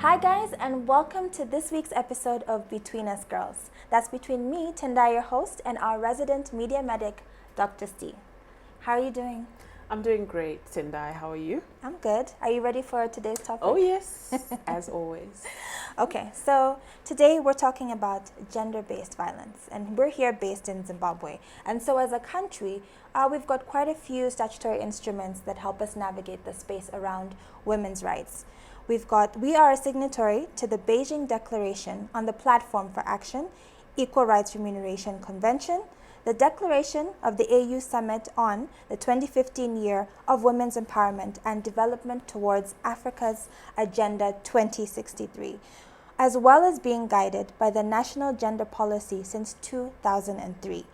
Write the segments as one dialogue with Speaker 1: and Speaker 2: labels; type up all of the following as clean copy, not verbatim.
Speaker 1: Hi guys, and welcome to this week's episode of Between Us Girls. That's between me, Tendai, your host, and our resident media medic, Dr. Stee. How are you doing?
Speaker 2: I'm doing great, Tendai. How are you?
Speaker 1: I'm good. Are you ready for today's topic?
Speaker 2: Oh yes, as always.
Speaker 1: Okay, so today we're talking about gender-based violence, and we're here based in Zimbabwe. And so as a country, we've got quite a few statutory instruments that help us navigate the space around women's rights. We are a signatory to the Beijing Declaration on the Platform for Action, Equal Rights Remuneration Convention, the Declaration of the AU Summit on the 2015 Year of Women's Empowerment and Development towards Africa's Agenda 2063, as well as being guided by the National Gender Policy since 2003.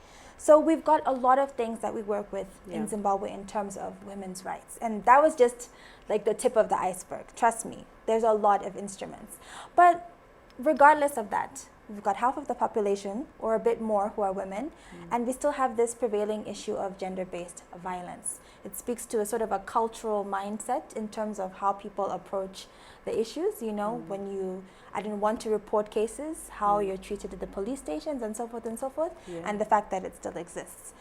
Speaker 1: So we've got a lot of things that we work with in Zimbabwe in terms of women's rights. And that was just like the tip of the iceberg. Trust me, there's a lot of instruments. But regardless of that, we've got half of the population, or a bit more, who are women, and we still have this prevailing issue of gender-based violence. It speaks to a sort of a cultural mindset in terms of how people approach the issues, when I didn't want to report cases, how you're treated at the police stations and so forth, and the fact that it still exists.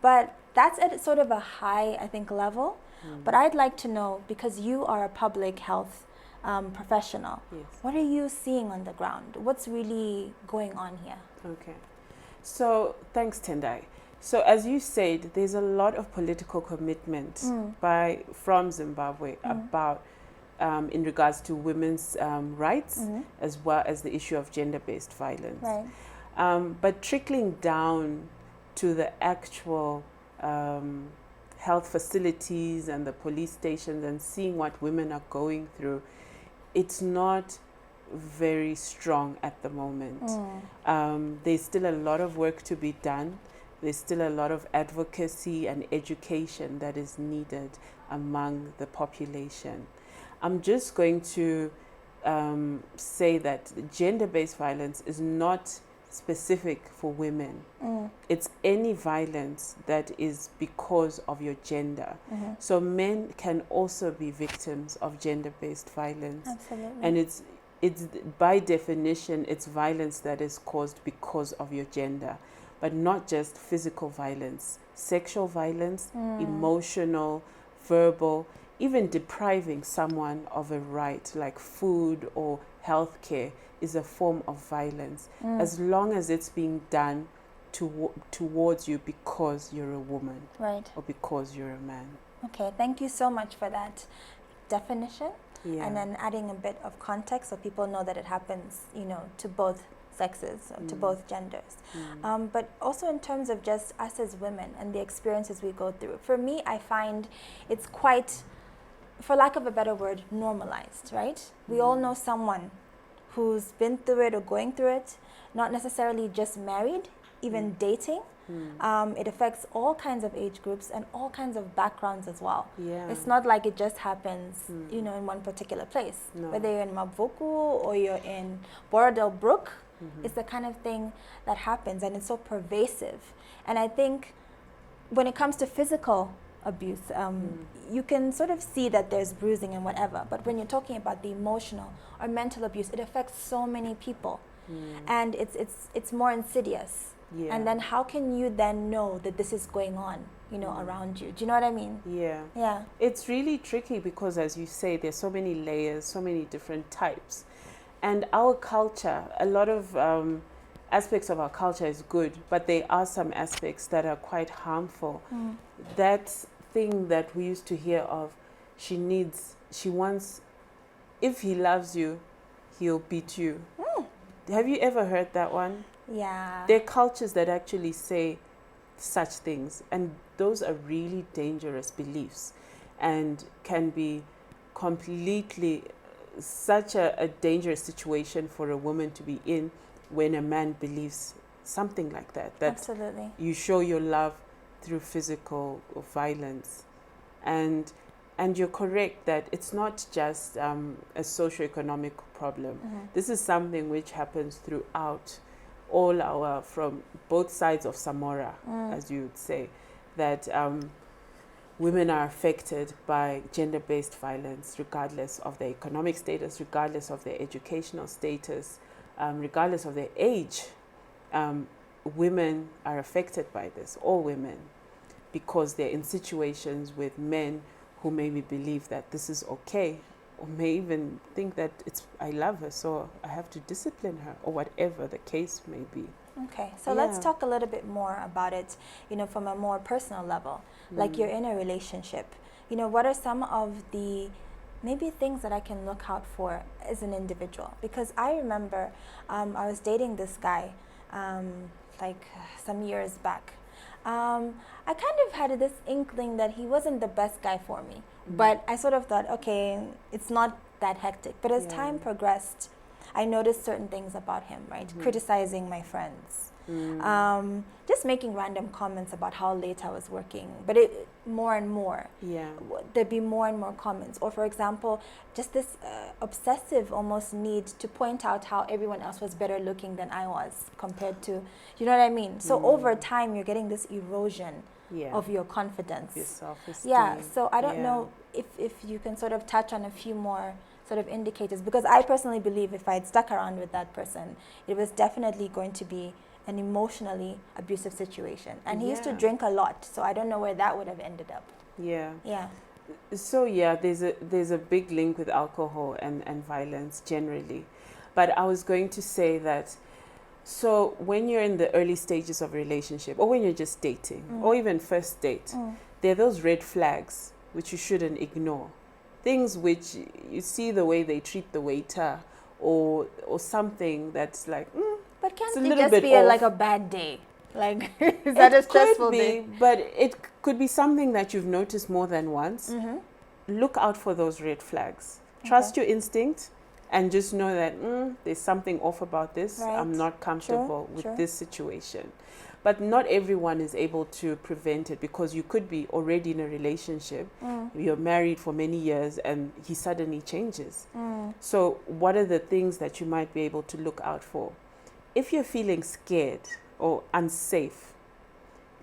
Speaker 1: But that's at sort of a high, I think, level. But I'd like to know, because you are a public health professional, what are you seeing on the ground? What's really going on here?
Speaker 2: Okay. So thanks, Tendai. So as you said, there's a lot of political commitment from Zimbabwe about in regards to women's rights, as well as the issue of gender-based violence.
Speaker 1: Right.
Speaker 2: But trickling down to the actual health facilities and the police stations and seeing what women are going through, it's not very strong at the moment. There's still a lot of work to be done. There's still a lot of advocacy and education that is needed among the population. I'm just going to say that gender-based violence is not specific for women. It's any violence that is because of your gender. So men can also be victims of gender-based violence.
Speaker 1: Absolutely.
Speaker 2: And it's by definition, it's violence that is caused because of your gender, but not just physical violence, sexual violence, emotional, verbal, even depriving someone of a right like food or health care is a form of violence, as long as it's being done towards you because you're a woman,
Speaker 1: right,
Speaker 2: or because you're a man.
Speaker 1: Okay, thank you so much for that definition.
Speaker 2: Yeah.
Speaker 1: And then adding a bit of context so people know that it happens, to both sexes, or to both genders. But also in terms of just us as women and the experiences we go through. For me, I find it's quite, for lack of a better word, normalized, right? We all know someone who's been through it or going through it, not necessarily just married, even dating. It affects all kinds of age groups and all kinds of backgrounds as well.
Speaker 2: Yeah.
Speaker 1: It's not like it just happens, in one particular place.
Speaker 2: No.
Speaker 1: Whether you're in Mabuku or you're in Borodale Brook, it's the kind of thing that happens, and it's so pervasive. And I think when it comes to physical abuse, you can sort of see that there's bruising and whatever, but when you're talking about the emotional or mental abuse, it affects so many people, and it's more insidious.
Speaker 2: Yeah.
Speaker 1: And then how can you then know that this is going on, around you? Do you know what I mean?
Speaker 2: Yeah.
Speaker 1: Yeah.
Speaker 2: It's really tricky because, as you say, there's so many layers, so many different types. And our culture, a lot of aspects of our culture is good, but there are some aspects that are quite harmful. That thing that we used to hear of, she wants, if he loves you, he'll beat you. Have you ever heard that one?
Speaker 1: Yeah.
Speaker 2: There are cultures that actually say such things, and those are really dangerous beliefs and can be completely such a dangerous situation for a woman to be in when a man believes something like that.
Speaker 1: Absolutely.
Speaker 2: You show your love through physical violence. And you're correct that it's not just a socioeconomic problem. This is something which happens throughout from both sides of Samora, as you would say, that women are affected by gender-based violence regardless of their economic status, regardless of their educational status, regardless of their age. Women are affected by this, all women, because they're in situations with men who maybe believe that this is okay, or may even think that I love her, so I have to discipline her, or whatever the case may be.
Speaker 1: Okay, so let's talk a little bit more about it, from a more personal level. Like you're in a relationship. What are some of the maybe things that I can look out for as an individual? Because I remember I was dating this guy like some years back. I kind of had this inkling that he wasn't the best guy for me. But I sort of thought, okay, it's not that hectic. But as time progressed, I noticed certain things about him, right? Criticizing my friends. Just making random comments about how late I was working. But more and more, there'd be more and more comments. Or for example, just this obsessive almost need to point out how everyone else was better looking than I was compared to, you know what I mean? So over time, you're getting this erosion of your confidence.
Speaker 2: Your self-esteem.
Speaker 1: Yeah, so I don't know if you can sort of touch on a few more sort of indicators, because I personally believe if I had stuck around with that person, it was definitely going to be an emotionally abusive situation. And he used to drink a lot, so I don't know where that would have ended up.
Speaker 2: Yeah. So there's a big link with alcohol and violence generally. But I was going to say that, so when you're in the early stages of a relationship, or when you're just dating, or even first date, there are those red flags which you shouldn't ignore. Things which you see the way they treat the waiter, or something that's like,
Speaker 1: but can't it just be like a bad day? Like, is that a stressful day?
Speaker 2: But it could be something that you've noticed more than once. Look out for those red flags. Trust your instinct, and just know that there's something off about this.
Speaker 1: Right.
Speaker 2: I'm not comfortable with this situation. But not everyone is able to prevent it, because you could be already in a relationship, you're married for many years, and he suddenly changes. So what are the things that you might be able to look out for? If you're feeling scared or unsafe,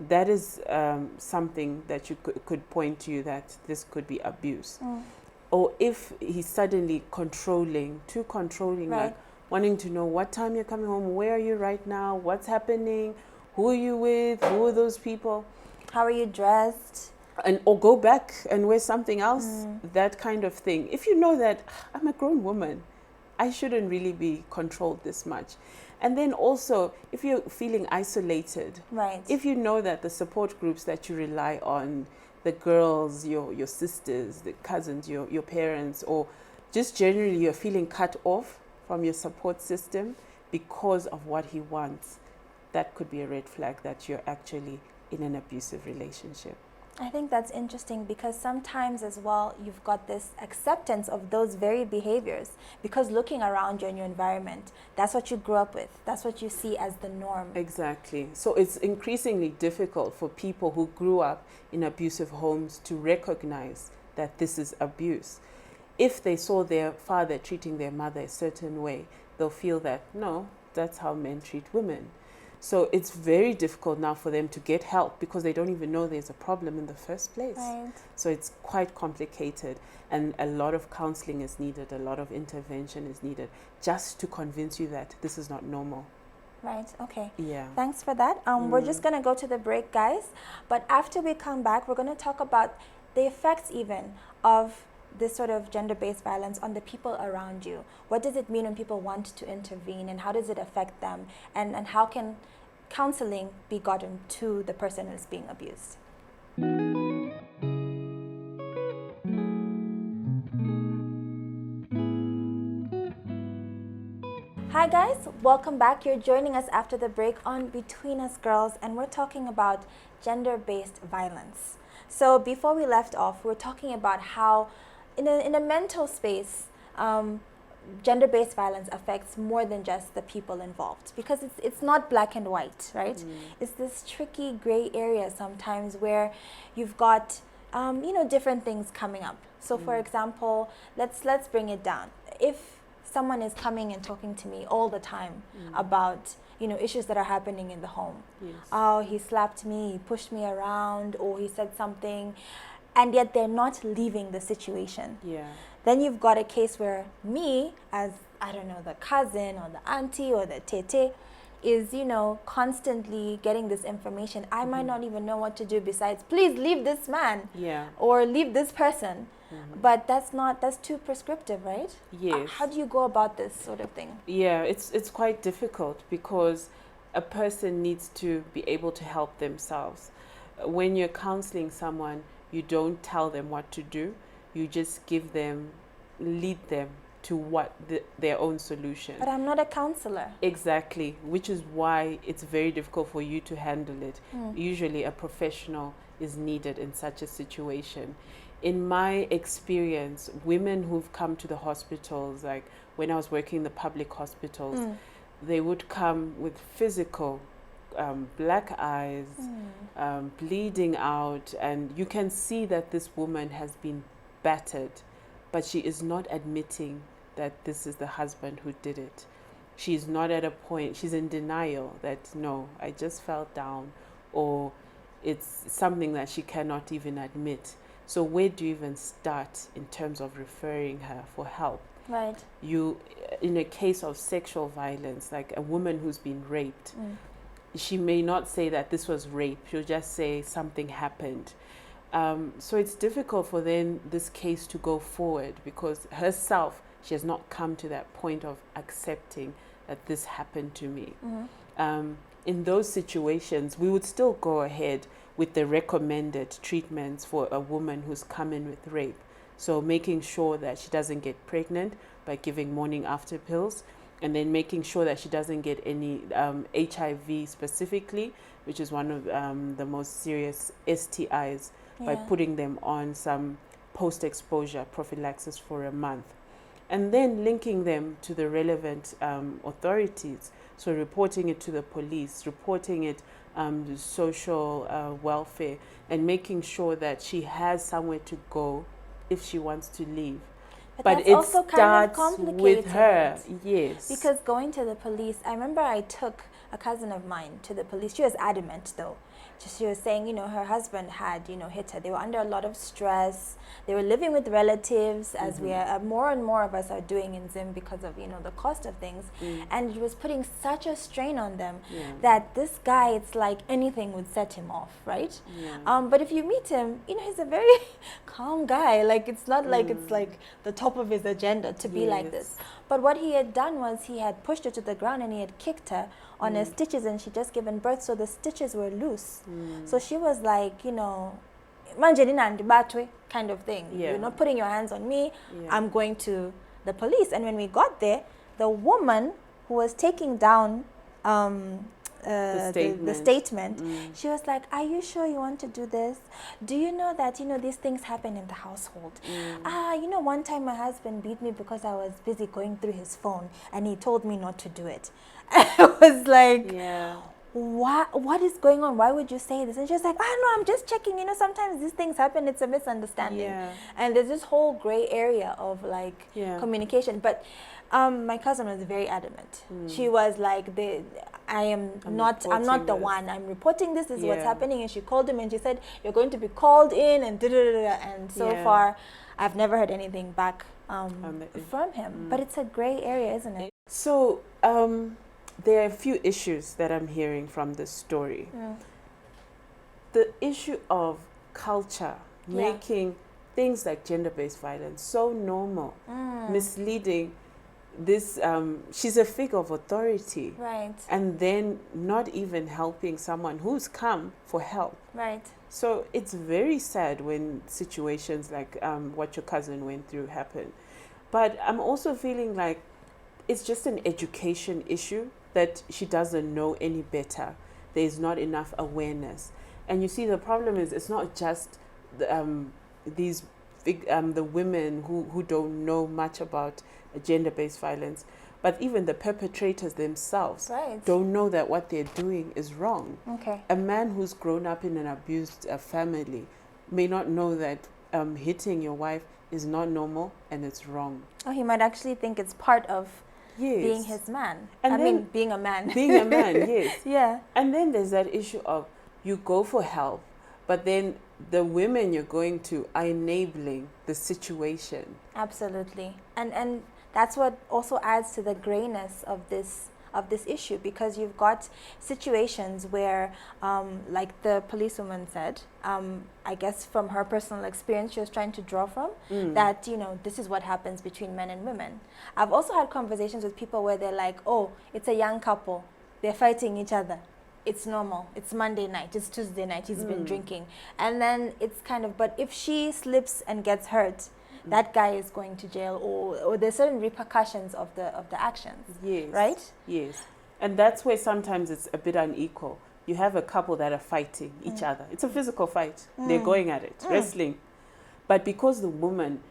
Speaker 2: that is something that you could point to you that this could be abuse. Or if he's suddenly too controlling, like wanting to know what time you're coming home, where are you right now, what's happening, who are you with, who are those people,
Speaker 1: how are you dressed,
Speaker 2: or go back and wear something else, that kind of thing. If you know that I'm a grown woman, I shouldn't really be controlled this much. And then also, if you're feeling isolated, if you know that the support groups that you rely on, the girls, your sisters, the cousins, your parents, or just generally you're feeling cut off from your support system because of what he wants, that could be a red flag that you're actually in an abusive relationship.
Speaker 1: I think that's interesting, because sometimes as well you've got this acceptance of those very behaviors, because looking around you in your environment, that's what you grew up with, that's what you see as the norm.
Speaker 2: Exactly. So it's increasingly difficult for people who grew up in abusive homes to recognize that this is abuse. If they saw their father treating their mother a certain way, they'll feel that, no, that's how men treat women. So it's very difficult now for them to get help, because they don't even know there's a problem in the first place.
Speaker 1: Right.
Speaker 2: So it's quite complicated, and a lot of counseling is needed, a lot of intervention is needed, just to convince you that this is not normal.
Speaker 1: Right, okay.
Speaker 2: Yeah.
Speaker 1: Thanks for that. We're just going to go to the break, guys. But after we come back, we're going to talk about the effects even of this sort of gender-based violence on the people around you. What does it mean when people want to intervene, and how does it affect them? And how can counseling be gotten to the person who's being abused? Hi guys, welcome back. You're joining us after the break on Between Us Girls, and we're talking about gender-based violence. So before we left off, we were talking about how in a mental space, gender-based violence affects more than just the people involved, because it's not black and white, right? It's this tricky gray area sometimes where you've got different things coming up. So for example, let's bring it down. If someone is coming and talking to me all the time about issues that are happening in the home.
Speaker 2: Yes.
Speaker 1: Oh, he slapped me, he pushed me around, or he said something. and yet they're not leaving the situation.
Speaker 2: Yeah.
Speaker 1: Then you've got a case where me, as, I don't know, the cousin or the auntie or the tete, is, you know, constantly getting this information. I might not even know what to do besides, please leave this man.
Speaker 2: Yeah.
Speaker 1: Or leave this person. But that's too prescriptive, right?
Speaker 2: Yes.
Speaker 1: How do you go about this sort of thing?
Speaker 2: Yeah, it's quite difficult because a person needs to be able to help themselves. When you're counseling someone, you don't tell them what to do. You just lead them to their own solution.
Speaker 1: But I'm not a counselor.
Speaker 2: Exactly, which is why it's very difficult for you to handle it. Usually a professional is needed in such a situation. In my experience, women who've come to the hospitals, like when I was working in the public hospitals, they would come with physical black eyes, bleeding out, and you can see that this woman has been battered, but she is not admitting that this is the husband who did it. She's not at a point, she's in denial that, no, I just fell down, or it's something that she cannot even admit. So where do you even start in terms of referring her for help?
Speaker 1: Right.
Speaker 2: You, in a case of sexual violence, like a woman who's been raped, she may not say that this was rape. She'll just say something happened. So it's difficult for then this case to go forward because herself, she has not come to that point of accepting that this happened to me. In those situations, we would still go ahead with the recommended treatments for a woman who's come in with rape. So making sure that she doesn't get pregnant by giving morning after pills, and then making sure that she doesn't get any HIV specifically, which is one of the most serious STIs, by putting them on some post-exposure prophylaxis for a month. And then linking them to the relevant authorities. So reporting it to the police, reporting it to social welfare, and making sure that she has somewhere to go if she wants to leave. But
Speaker 1: that's
Speaker 2: it
Speaker 1: also
Speaker 2: starts
Speaker 1: kind of complicated
Speaker 2: with her, yes.
Speaker 1: Because going to the police, I remember I took a cousin of mine to the police. She was adamant though. She was saying, you know, her husband had, you know, hit her. They were under a lot of stress. They were living with relatives, as we are, more and more of us are doing in Zim because of, you know, the cost of things. And it was putting such a strain on them that this guy, it's like anything would set him off, right? But if you meet him, you know, he's a very calm guy. Like, it's not like it's like the top of his agenda to be like this. But what he had done was he had pushed her to the ground and he had kicked her on her stitches, and she'd just given birth, so the stitches were loose. So she was like, you know, kind of thing. You're not putting your hands on me. I'm going to the police. And when we got there, the woman who was taking down the statement, she was like, are you sure you want to do this? Do you know that, you know, these things happen in the household? You know, one time my husband beat me because I was busy going through his phone and he told me not to do it. I was like, what is going on? Why would you say this? And she was like, no, I'm just checking. You know, sometimes these things happen. It's a misunderstanding. And there's this whole gray area of like communication. But my cousin was very adamant. She was like, I'm not the one. I'm reporting this. This is what's happening. And she called him and she said, you're going to be called in and and so far, I've never heard anything back from him. But it's a gray area, isn't it?
Speaker 2: So there are a few issues that I'm hearing from this story. The issue of culture, making things like gender-based violence so normal, misleading. This she's a figure of authority,
Speaker 1: right? And
Speaker 2: then not even helping someone who's come for help,
Speaker 1: right?
Speaker 2: So it's very sad when situations like what your cousin went through happen. But I'm also feeling like it's just an education issue, that she doesn't know any better. There's not enough awareness. And you see, the problem is it's not just the women who don't know much about gender-based violence, but even the perpetrators themselves don't know that what they're doing is wrong. A man who's grown up in an abused family may not know that hitting your wife is not normal and it's wrong.
Speaker 1: Oh, he might actually think it's part of being his man. And being a man.
Speaker 2: Being a man, yes. And then there's that issue of you go for help, but then the women you're going to are enabling the situation.
Speaker 1: Absolutely. And that's what also adds to the grayness of this issue, because you've got situations where, like the policewoman said, I guess from her personal experience she was trying to draw from, that, you know, this is what happens between men and women. I've also had conversations with people where they're like, oh, it's a young couple, they're fighting each other. It's normal. It's Monday night. It's Tuesday night. He's been drinking. And then it's kind of, but if she slips and gets hurt, that guy is going to jail, or there's certain repercussions of the actions.
Speaker 2: Yes.
Speaker 1: Right?
Speaker 2: Yes. And that's where sometimes it's a bit unequal. You have a couple that are fighting each other. It's a physical fight. They're going at it, wrestling. But because the woman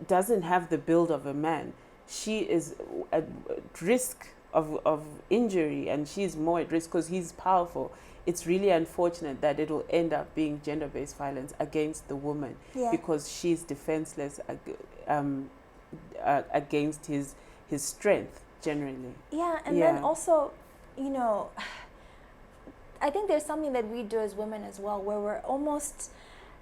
Speaker 2: doesn't have the build of a man, she is at risk of injury, and she's more at risk because he's powerful. It's really unfortunate that it will end up being gender-based violence against the woman, because she's defenseless against his strength generally.
Speaker 1: Yeah, and then also, you know, I think there's something that we do as women as well, where we're almost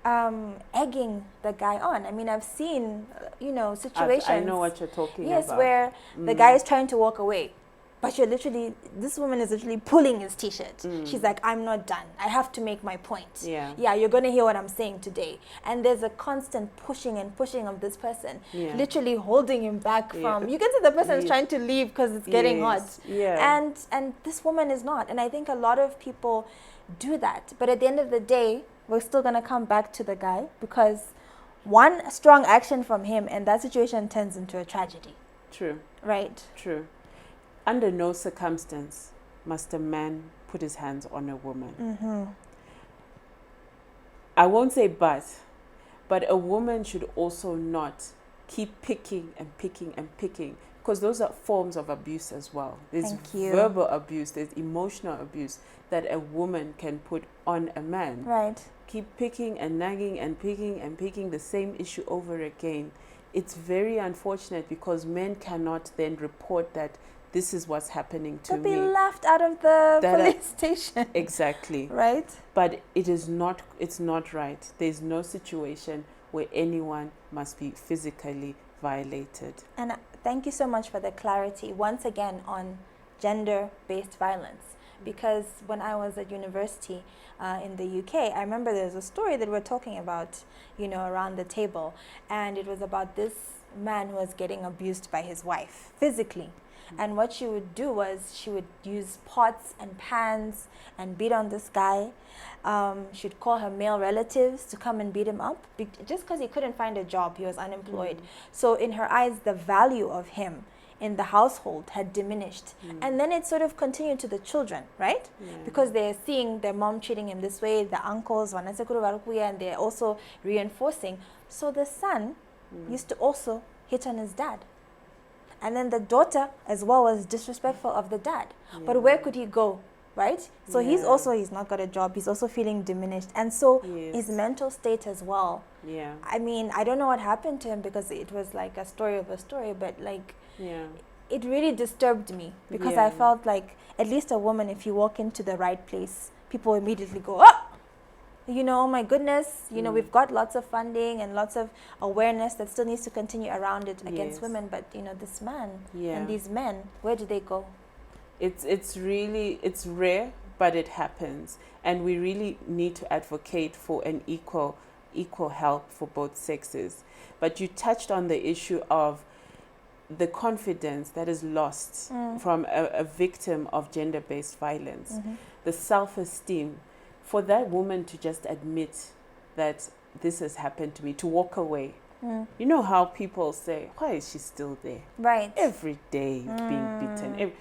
Speaker 1: egging the guy on. I mean, I've seen, you know, situations.
Speaker 2: I know what you're talking about.
Speaker 1: Yes, where the guy is trying to walk away, but this woman is literally pulling his t-shirt. She's like, I'm not done. I have to make my point. Yeah, you're going to hear what I'm saying today. And there's a constant pushing and pushing of this person, literally holding him back from, you can see the person is trying to leave because it's getting hot. And this woman is not. And I think a lot of people do that. But at the end of the day, we're still going to come back to the guy, because one strong action from him and that situation turns into a tragedy.
Speaker 2: True.
Speaker 1: Right.
Speaker 2: True. Under no circumstance must a man put his hands on a woman. I won't say but a woman should also not keep picking and picking and picking, because those are forms of abuse as well. There's verbal abuse, there's emotional abuse that a woman can put on a man.
Speaker 1: Right.
Speaker 2: Keep picking and nagging and picking the same issue over again. It's very unfortunate, because men cannot then report that this is what's happening to me.
Speaker 1: They'll be laughed out of the police station.
Speaker 2: Exactly.
Speaker 1: Right?
Speaker 2: But it's not right. There's no situation where anyone must be physically violated.
Speaker 1: And thank you so much for the clarity, once again, on gender-based violence. Because when I was at university in the UK, I remember there was a story that we're talking about, you know, around the table. And it was about this man who was getting abused by his wife, physically. And what she would do was she would use pots and pans and beat on this guy. She'd call her male relatives to come and beat him up, just because he couldn't find a job. He was unemployed. So in her eyes, the value of him in the household had diminished. And then it sort of continued to the children, right? Because they're seeing their mom treating him this way, the uncles, and they're also reinforcing. So the son used to also hit on his dad. And then the daughter as well was disrespectful of the dad. But where could he go, right? So he's not got a job. He's also feeling diminished. And so his mental state as well. I mean, I don't know what happened to him, because it was like a story of a story, but like, it really disturbed me, because I felt like, at least a woman, if you walk into the right place, people immediately go, oh! You know, oh my goodness, you know, we've got lots of funding and lots of awareness that still needs to continue around it against women. But, you know, this man and these men, where do they go?
Speaker 2: It's rare, but it happens. And we really need to advocate for an equal help for both sexes. But you touched on the issue of the confidence that is lost from a victim of gender-based violence, the self-esteem. For that woman to just admit that this has happened to me, to walk away. You know how people say, why is she still there?
Speaker 1: Right.
Speaker 2: Every day being beaten.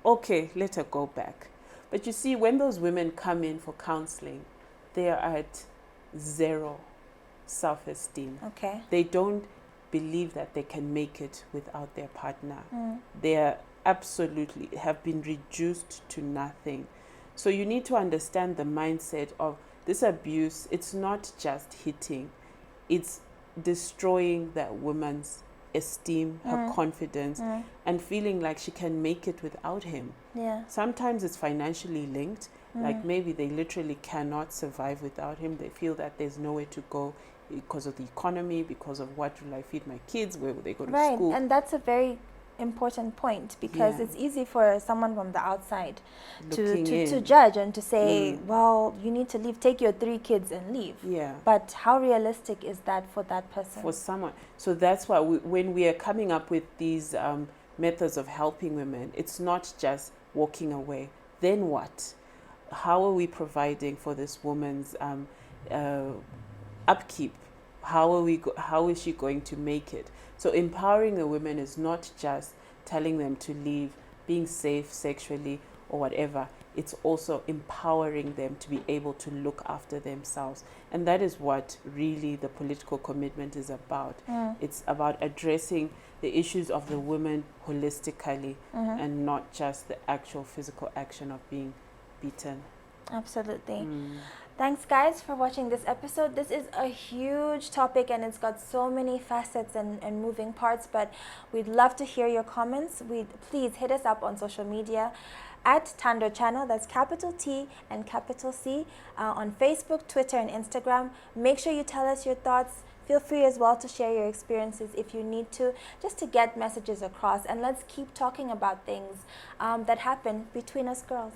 Speaker 2: Okay, let her go back. But you see, when those women come in for counseling, they are at zero self-esteem.
Speaker 1: Okay.
Speaker 2: They don't believe that they can make it without their partner. They are absolutely have been reduced to nothing. So you need to understand the mindset of this abuse. It's not just hitting, it's destroying that woman's esteem, her confidence, and feeling like she can make it without him.
Speaker 1: Yeah.
Speaker 2: Sometimes it's financially linked, Like maybe they literally cannot survive without him. They feel that there's nowhere to go because of the economy, because of what will I feed my kids, where will they go to school.
Speaker 1: Right, and that's a very important point, because it's easy for someone from the outside to judge and to say, well, you need to leave, take your 3 kids and leave.
Speaker 2: Yeah.
Speaker 1: But how realistic is that for that person?
Speaker 2: For someone. So that's why when we are coming up with these methods of helping women, it's not just walking away. Then what? How are we providing for this woman's upkeep? How is she going to make it? So empowering the women is not just telling them to leave, being safe sexually or whatever. It's also empowering them to be able to look after themselves. And that is what really the political commitment is about. It's about addressing the issues of the women holistically and not just the actual physical action of being beaten.
Speaker 1: Absolutely. Thanks, guys, for watching this episode. This is a huge topic and it's got so many facets and moving parts, but we'd love to hear your comments. Please hit us up on social media at Thando Channel, that's capital T and capital C, on Facebook, Twitter, and Instagram. Make sure you tell us your thoughts. Feel free as well to share your experiences if you need to, just to get messages across. And let's keep talking about things that happen between us girls.